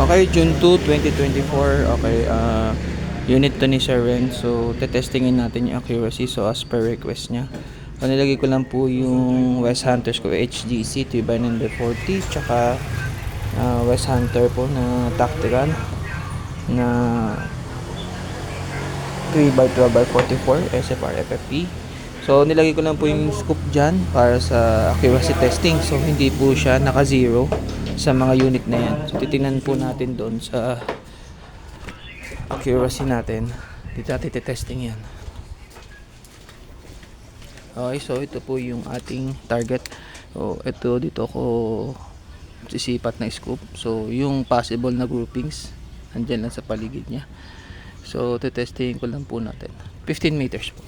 Okay, June 2, 2024. Okay, unit to ni Sir Ren. So, tetestingin natin yung accuracy. So, as per request niya. So, nilagay ko lang po yung West Hunters ko HGC 3x40. Tsaka West Hunter po na tactical na 3x12x44 SFR FFP. So, nilagay ko lang po yung scoop dyan para sa accuracy testing. So, hindi po siya naka-zero sa mga unit na yan. So, titingnan po natin doon sa accuracy natin. Dito natin testing yan. Okay, so ito po yung ating target. So, ito dito ko sisipat na scoop. So, yung possible na groupings andyan lang sa paligid niya. So, testing ko lang po natin. 15 meters po.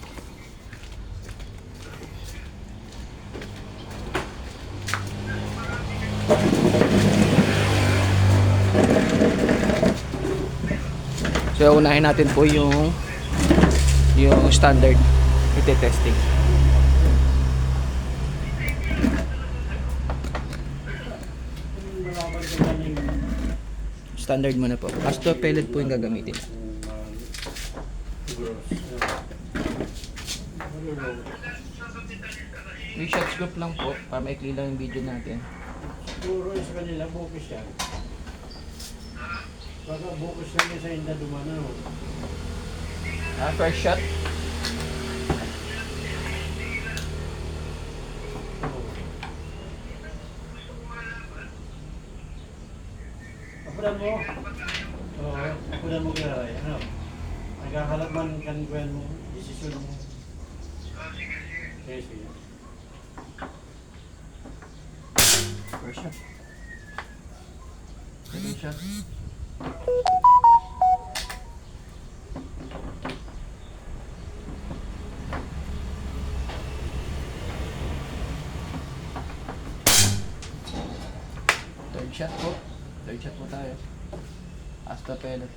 So, unahin natin po yung standard ite-testing. Standard muna po. Astro pellet po yung gagamitin. May shot scoop lang po para maikli lang yung video natin. Siguro sa kanila bukis yan. Baka bukis lang yan sa inda dumanaw. First shot. Apunan mo? Oo, apunan mo kaya ano? Nagkakalat man kanikuyan mo, desisyon mo. Sige, sige. First shot. Second shot. Third shot po. Third shot po tayo. Asta pellet.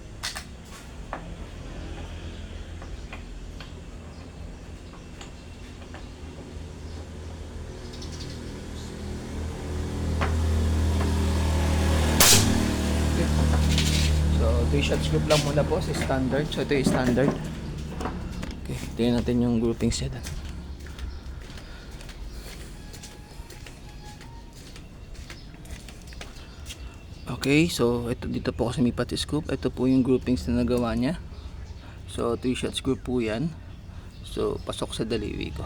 So, 3 shots group lang muna po sa standard. So, ito yung standard. Okay, tingnan natin yung groupings niya doon. Okay, so ito dito po kasi may pati scoop. Ito po yung groupings na nagawa niya. So 3 shots group po yan. So pasok sa daliwi ko.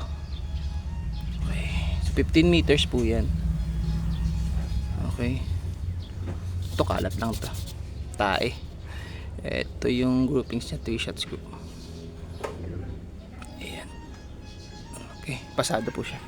Okay, so 15 meters po yan. Okay, ito kalat lang to, tae. Ito yung groupings niya, 3 shots group. Ayan. Okay, pasado po siya.